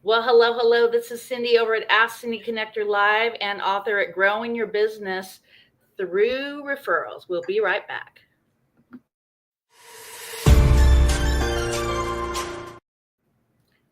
Well, hello, hello. This is Cindy over at Ask Cindy Connector Live and author at Growing Your Business Through Referrals. We'll be right back.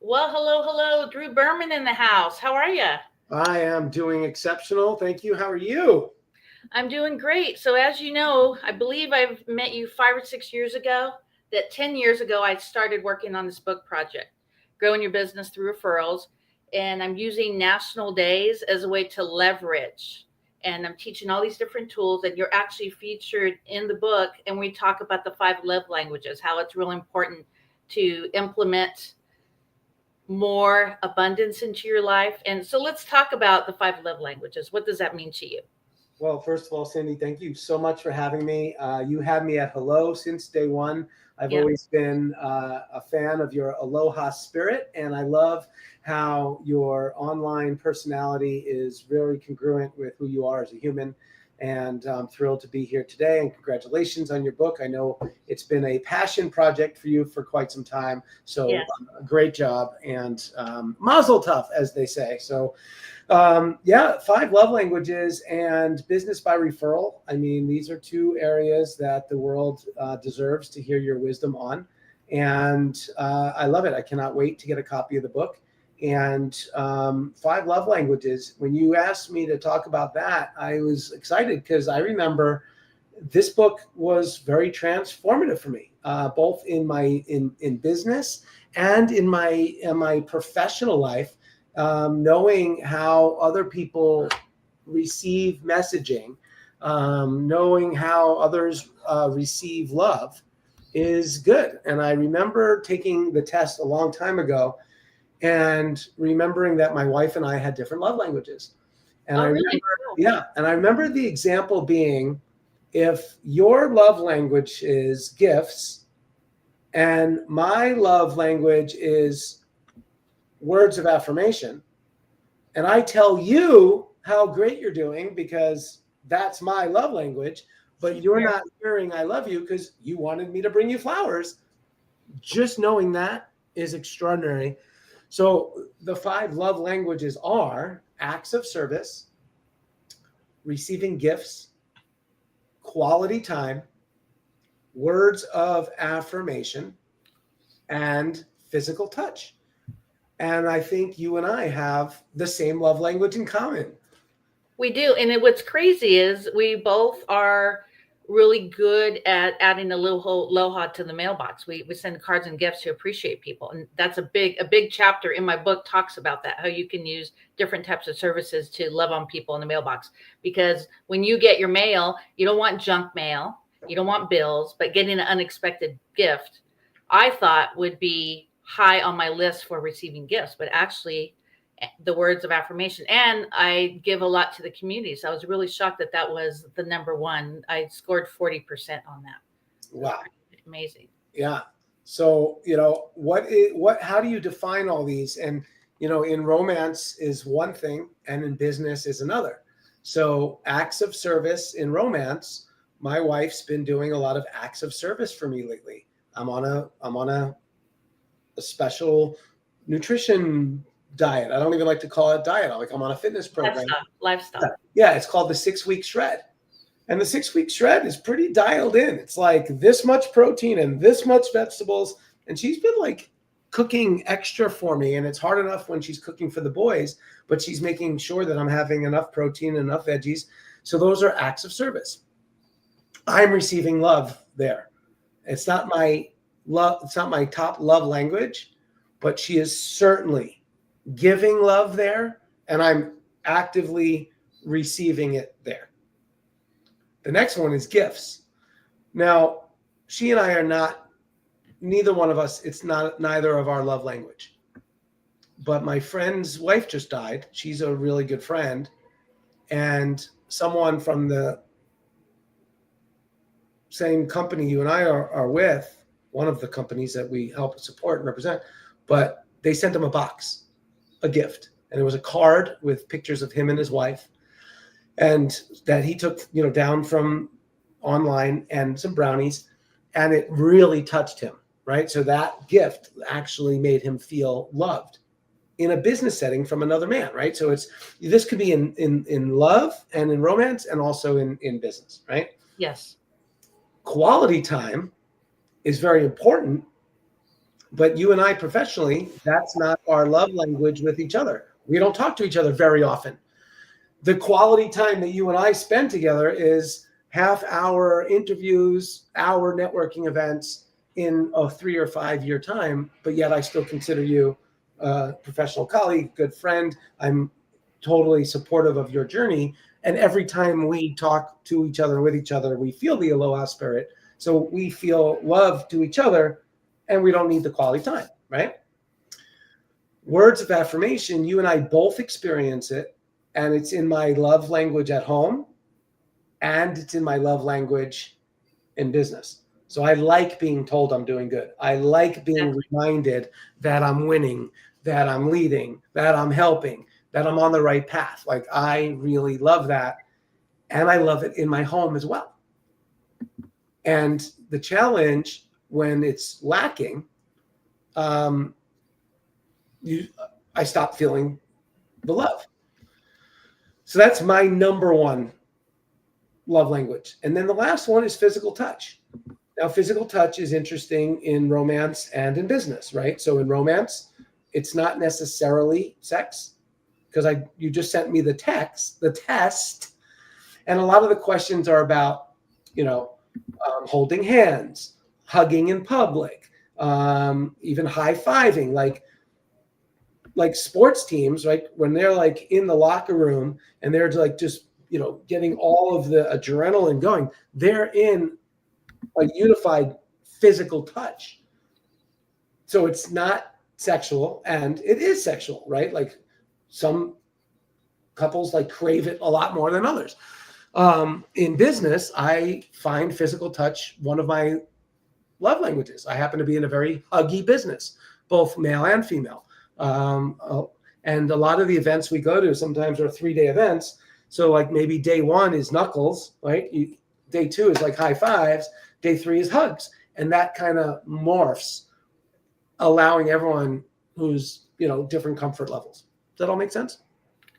Well, hello, hello. Drew Berman in the house. How are you? I am doing exceptional. Thank you. How are you? I'm doing great. So, as you know, I believe I've met you 5 or 6 years ago. That 10 years ago, I started working on this book project, Growing Your Business Through Referrals. And I'm using national days as a way to leverage. And I'm teaching all these different tools, and you're actually featured in the book. And we talk about the 5 love languages, how it's really important to implement more abundance into your life. And so let's talk about the 5 love languages. What does that mean to you? Well, first of all, Cindy, thank you so much for having me. You had me at hello since day one. I've always been a fan of your aloha spirit, and I love how your online personality is very congruent with who you are as a human. And I'm thrilled to be here today, and congratulations on your book. I know it's been a passion project for you for quite some time, so Yes. great job, and mazel tov, as they say. So 5 love languages and business by referral. I mean, these are 2 areas that the world deserves to hear your wisdom on. And I love it. I cannot wait to get a copy of the book. And 5 love languages, when you asked me to talk about that, I was excited because I remember this book was very transformative for me, both in my in business and in my professional life. Knowing how other people receive messaging, knowing how others receive love is good. And I remember taking the test a long time ago and remembering that my wife and I had different love languages. And I remember, and I remember the example being, if your love language is gifts and my love language is words of affirmation, and I tell you how great you're doing because that's my love language, but you're not hearing I love you because you wanted me to bring you flowers, just knowing that is extraordinary. So the 5 love languages are acts of service, receiving gifts, quality time, words of affirmation, and physical touch. And I think you and I have the same love language in common. We do. And what's crazy is we both are really good at adding a little aloha to the mailbox. We send cards and gifts to appreciate people. And that's a big chapter in my book talks about that, how you can use different types of services to love on people in the mailbox. Because when you get your mail, you don't want junk mail, you don't want bills, but getting an unexpected gift, I thought would be high on my list for receiving gifts, but actually the words of affirmation. And I give a lot to the community. So I was really shocked that that was the number one. I scored 40% on that. Wow. Amazing. Yeah. So, how do you define all these? And, in romance is one thing and in business is another. So acts of service in romance, my wife's been doing a lot of acts of service for me lately. I'm on a special nutrition diet. I don't even like to call it diet. I'm on a fitness program. Lifestyle. Yeah, it's called the 6-week shred. And the 6-week shred is pretty dialed in. It's like this much protein and this much vegetables. And she's been like cooking extra for me. And it's hard enough when she's cooking for the boys, but she's making sure that I'm having enough protein and enough veggies. So those are acts of service. I'm receiving love there. It's not my top love language, but she is certainly giving love there, and I'm actively receiving it there. The next one is gifts. Now, she and I are neither one of us, it's neither of our love language. But my friend's wife just died. She's a really good friend. And someone from the same company you and I are with, one of the companies that we help support and represent, but they sent him a gift. And it was a card with pictures of him and his wife, and that he took, down from online, and some brownies, and it really touched him, right? So that gift actually made him feel loved. in a business setting from another man, right? So this could be in love and in romance and also in business, right? Yes. Quality time is very important, but you and I professionally, that's not our love language with each other. We don't talk to each other very often. The quality time that you and I spend together is half-hour interviews, hour networking events in a 3 or 5 year time, but yet I still consider you a professional colleague, good friend. I'm totally supportive of your journey. And every time we talk to each other, with each other, we feel the aloha spirit. So we feel love to each other, and we don't need the quality time, right? Words of affirmation, you and I both experience it, and it's in my love language at home, and it's in my love language in business. So I like being told I'm doing good. I like being reminded that I'm winning, that I'm leading, that I'm helping, that I'm on the right path. Like, I really love that. And I love it in my home as well. And the challenge when it's lacking, I stop feeling the love. So that's my number one love language. And then the last one is physical touch. Now, physical touch is interesting in romance and in business, right? So in romance, it's not necessarily sex, because you just sent me the test, and a lot of the questions are about, holding hands, hugging in public, even high-fiving, like sports teams, right? When they're like in the locker room and they're like just getting all of the adrenaline going, they're in a unified physical touch. So it's not sexual, and it is sexual, right? Like, some couples like crave it a lot more than others. In business, I find physical touch one of my love languages. I happen to be in a very huggy business, both male and female. And a lot of the events we go to sometimes are 3-day events. So like maybe day 1 is knuckles, right? Day 2 is like high fives. Day 3 is hugs. And that kind of morphs, allowing everyone who's, different comfort levels. Does that all make sense?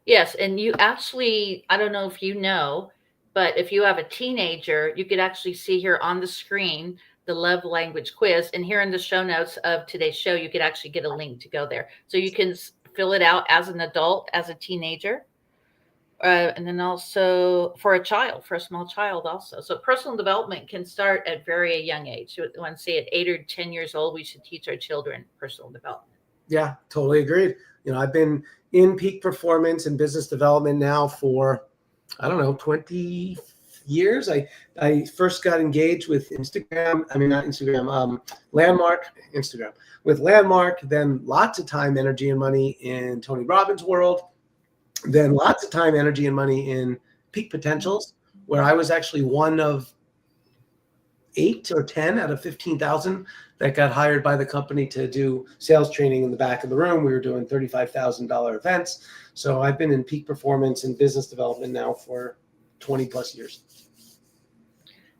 Yes. And you actually, I don't know if you know, but if you have a teenager, you could actually see here on the screen the love language quiz. And here in the show notes of today's show, you could actually get a link to go there. So you can fill it out as an adult, as a teenager, and then also for a small child also. So personal development can start at very young age. So I want to say at 8 or 10 years old, we should teach our children personal development. Yeah, totally agreed. I've been in peak performance and business development now for, 20 years. I first got engaged with Landmark, Instagram, with Landmark, then lots of time, energy, and money in Tony Robbins' world, then lots of time, energy, and money in Peak Potentials, where I was actually one of 8 or 10 out of 15,000 that got hired by the company to do sales training in the back of the room. We were doing $35,000 events. So I've been in peak performance and business development now for 20 plus years.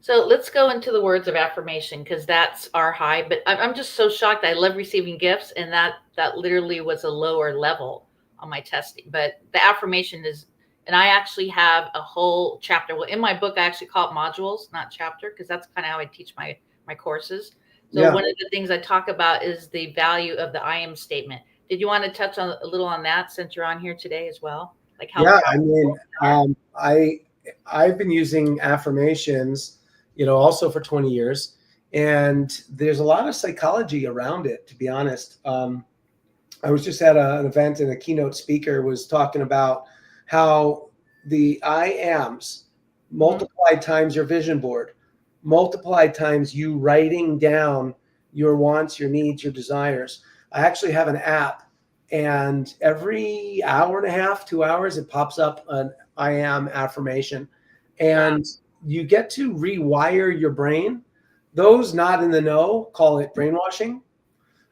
So let's go into the words of affirmation, because that's our high. But I'm just so shocked. I love receiving gifts, and that literally was a lower level on my testing. But the affirmation is, and I actually have a whole chapter. Well, in my book, I actually call it modules, not chapter, because that's kind of how I teach my courses. So one of the things I talk about is the value of the I am statement. Did you want to touch on a little on that since you're on here today as well? Like how? Yeah, I've been using affirmations, also for 20 years, and there's a lot of psychology around it, to be honest. I was just at an event, and a keynote speaker was talking about how the I ams multiplied times your vision board, multiplied times you writing down your wants, your needs, your desires. I actually have an app, and every hour and a half, 2 hours, it pops up an I am affirmation, and you get to rewire your brain. Those not in the know call it brainwashing.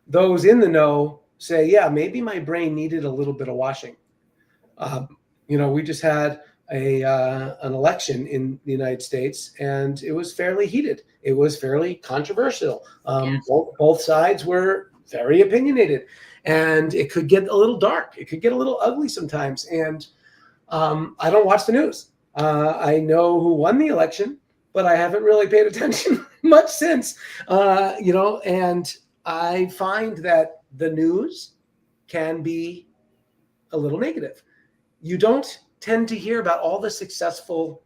Those in the know say, yeah, maybe my brain needed a little bit of washing. We just had an election in the United States, and it was fairly heated. It was fairly controversial. Both sides were very opinionated. and it could get a little dark. It could get a little ugly sometimes. And I don't watch the news. I know who won the election, but I haven't really paid attention much since, and I find that the news can be a little negative. You don't tend to hear about all the successful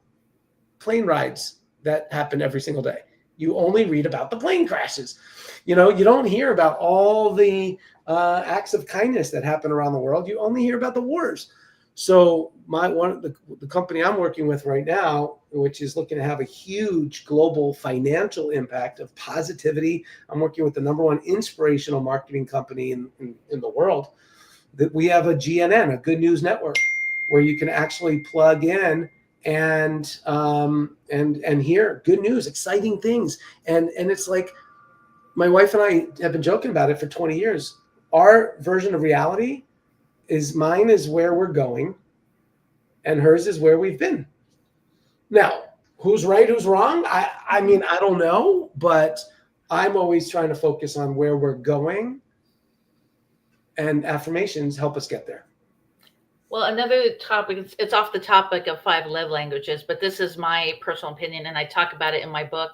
plane rides that happen every single day. You only read about the plane crashes. You don't hear about all the acts of kindness that happen around the world. You only hear about the wars. So the company I'm working with right now, which is looking to have a huge global financial impact of positivity. I'm working with the #1 inspirational marketing company in the world. That we have a GNN, a Good News Network, where you can actually plug in and hear good news, exciting things. And it's like, my wife and I have been joking about it for 20 years. Our version of reality is, mine is where we're going, and hers is where we've been. Now, who's right, who's wrong? I mean, I don't know, but I'm always trying to focus on where we're going, and affirmations help us get there. Well, another topic, it's off the topic of 5 love languages, but this is my personal opinion, and I talk about it in my book,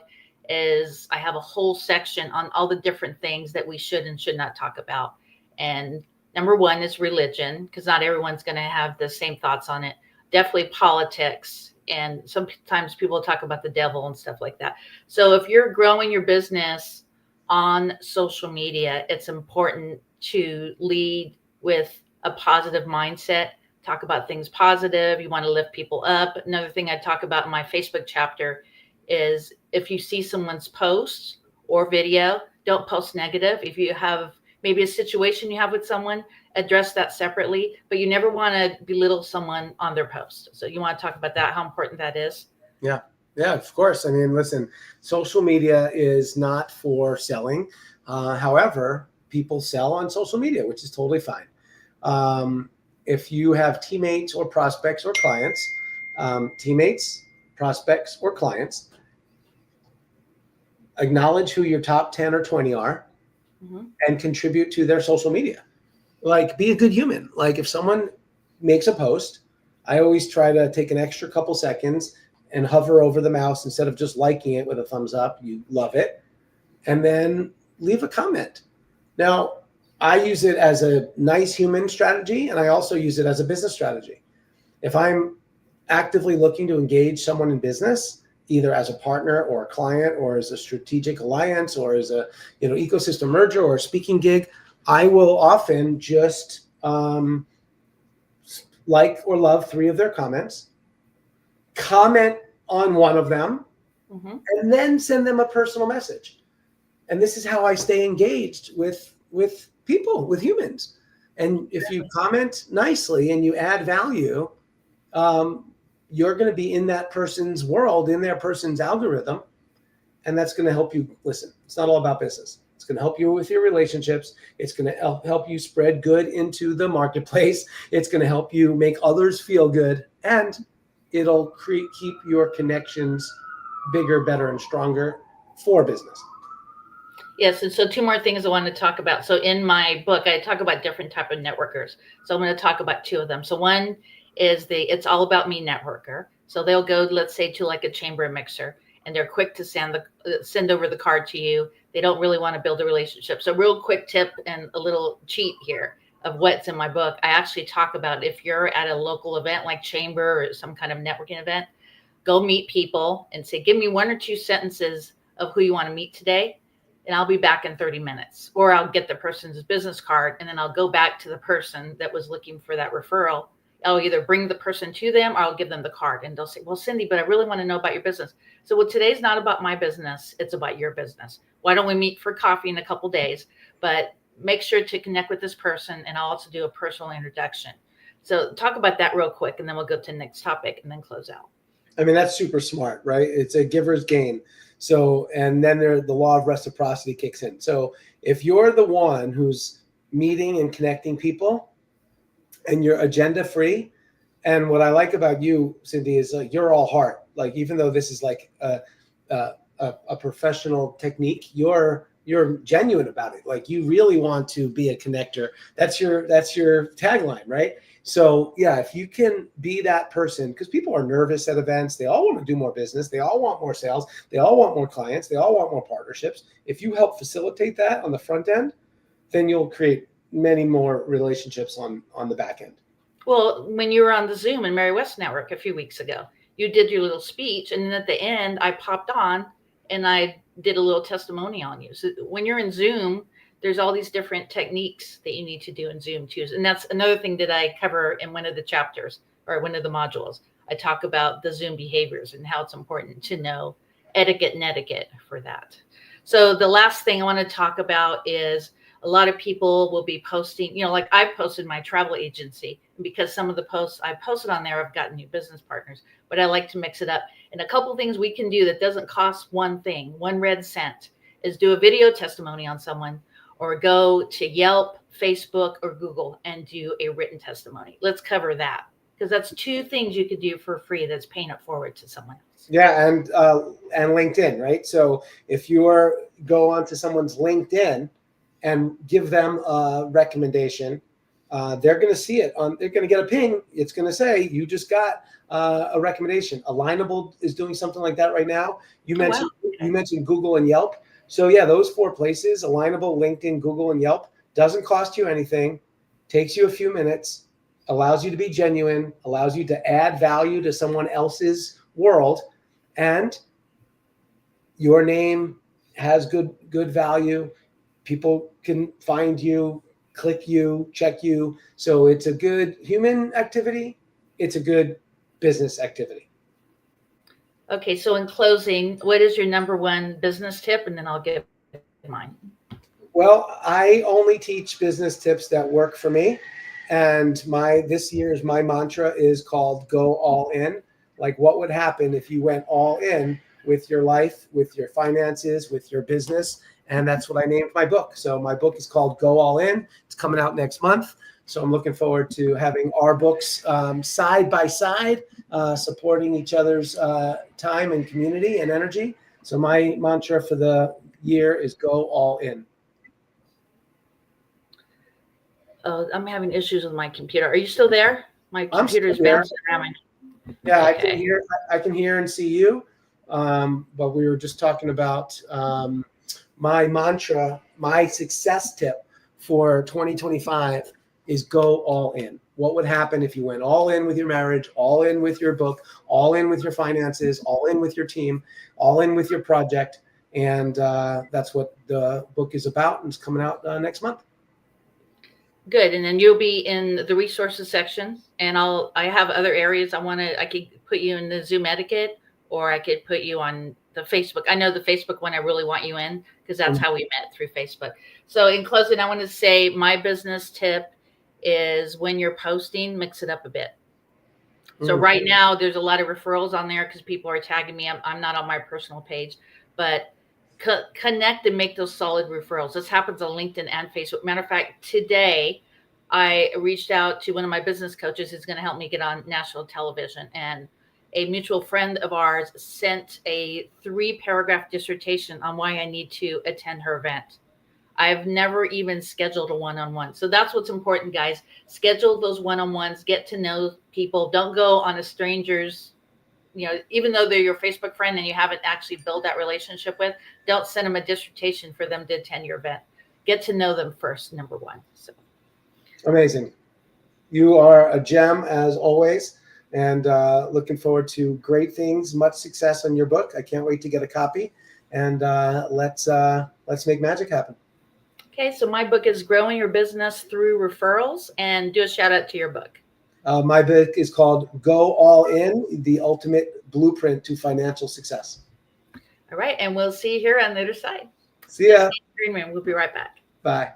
is I have a whole section on all the different things that we should and should not talk about. And #1 is religion, because not everyone's going to have the same thoughts on it. Definitely politics. And sometimes people talk about the devil and stuff like that. So if you're growing your business on social media, it's important to lead with a positive mindset. Talk about things positive. You want to lift people up. Another thing I talk about in my Facebook chapter is, if you see someone's post or video, don't post negative. If you have maybe a situation you have with someone, address that separately, but you never want to belittle someone on their post. So you want to talk about that, how important that is? Yeah, of course. I mean, listen, social media is not for selling. However, people sell on social media, which is totally fine. If you have teammates or prospects or clients, acknowledge who your top 10 or 20 are, and contribute to their social media. Like, be a good human. Like, if someone makes a post, I always try to take an extra couple seconds and hover over the mouse instead of just liking it with a thumbs up. You love it. And then leave a comment. Now, I use it as a nice human strategy, and I also use it as a business strategy. If I'm actively looking to engage someone in business, either as a partner or a client or as a strategic alliance or as a ecosystem merger or a speaking gig, I will often just like or love 3 of their comments, comment on one of them, and then send them a personal message. And this is how I stay engaged with people, with humans. And if you comment nicely and you add value, you're going to be in that person's world, in their person's algorithm, and that's going to help you. Listen, it's not all about business. It's going to help you with your relationships. It's going to help you spread good into the marketplace. It's going to help you make others feel good, and it'll keep your connections bigger, better, and stronger for business. Yes, and so 2 more things I want to talk about. So in my book, I talk about different type of networkers. So I'm going to talk about 2 of them. So one is It's All About Me networker. So they'll go, let's say, to like a chamber mixer, and they're quick to send over the card to you. They don't really want to build a relationship. So real quick tip and a little cheat here of what's in my book. I actually talk about, if you're at a local event like chamber or some kind of networking event, go meet people and say, give me 1 or 2 sentences of who you want to meet today, and I'll be back in 30 minutes. Or I'll get the person's business card, and then I'll go back to the person that was looking for that referral. I'll either bring the person to them or I'll give them the card, and they'll say, well, Cindy, but I really want to know about your business. So today's not about my business. It's about your business. Why don't we meet for coffee in a couple days? But make sure to connect with this person, and I'll also do a personal introduction. So talk about that real quick, and then we'll go to the next topic and then close out. I mean, that's super smart, right? It's a giver's gain. So, and then the law of reciprocity kicks in. So if you're the one who's meeting and connecting people and you're agenda free, and what I like about you, Cindy, is you're all heart. Like, even though this is like a professional technique, you're you're genuine about it. Like you really want to be a connector. That's your tagline, right? So yeah, if you can be that person, because people are nervous at events, they all want to do more business, they all want more sales, they all want more clients, they all want more partnerships. If you help facilitate that on the front end, then you'll create many more relationships on the back end. Well, when you were on the Zoom and Mary West Network a few weeks ago, you did your little speech, and then at the end, I popped on and I did a little testimony on you. So when you're in Zoom, there's all these different techniques that you need to do in Zoom too. And that's another thing that I cover in one of the chapters or one of the modules. I talk about the Zoom behaviors and how it's important to know etiquette and etiquette for that. So the last thing I want to talk about is a lot of people will be posting, like I've posted my travel agency, and because some of the posts I posted on there, I've gotten new business partners, but I like to mix it up. And a couple of things we can do that doesn't cost one thing, one red cent, is do a video testimony on someone, or go to Yelp, Facebook, or Google and do a written testimony. Let's cover that, because that's two things you could do for free that's paying it forward to someone else. Yeah, and LinkedIn, right? So if you go onto someone's LinkedIn and give them a recommendation, they're going to see it. They're going to get a ping. It's going to say, you just got a recommendation. Alignable is doing something like that right now. You mentioned Google and Yelp. So yeah, those 4 places, Alignable, LinkedIn, Google, and Yelp, doesn't cost you anything, takes you a few minutes, allows you to be genuine, allows you to add value to someone else's world, and your name has good value. People can find you, click you, check you. So it's a good human activity. It's a good business activity. Okay, so in closing, what is your number one business tip? And then I'll give mine. Well, I only teach business tips that work for me. And this year's my mantra is called Go All In. Like, what would happen if you went all in with your life, with your finances, with your business? And that's what I named my book. So my book is called Go All In. It's coming out next month. So I'm looking forward to having our books side by side, supporting each other's time and community and energy. So my mantra for the year is Go All In. Oh, I'm having issues with my computer. Are you still there? My computer's bouncing around. Yeah, Okay. I can hear and see you. But we were just talking about my mantra, my success tip for 2025 is go all in. What would happen if you went all in with your marriage, all in with your book, all in with your finances, all in with your team, all in with your project? And that's what the book is about, and it's coming out next month. Good. And then you'll be in the resources section, and I have other areas I could put you in the Zoom etiquette, or I could put you on the Facebook. I know the Facebook one I really want you in, because that's how we met, through Facebook. So in closing, I want to say my business tip is, when you're posting, mix it up a bit. So right now there's a lot of referrals on there because people are tagging me. I'm not on my personal page, but connect and make those solid referrals. This happens on LinkedIn and Facebook. Matter of fact, today I reached out to one of my business coaches who's going to help me get on national television, and a mutual friend of ours sent a 3-paragraph dissertation on why I need to attend her event. I've never even scheduled a one-on-one. So that's what's important, guys. Schedule those one-on-ones, get to know people. Don't go on a stranger's, even though they're your Facebook friend and you haven't actually built that relationship with, don't send them a dissertation for them to attend your event. Get to know them first, number one. So amazing. You are a gem as always, and looking forward to great things, much success on your book. I can't wait to get a copy, and let's make magic happen. Okay, so my book is Growing Your Business Through Referrals, and do a shout out to your book. My book is called Go All In, the Ultimate Blueprint to Financial Success. All right, and we'll see you here on the other side. See ya. Green Room. We'll be right back. Bye.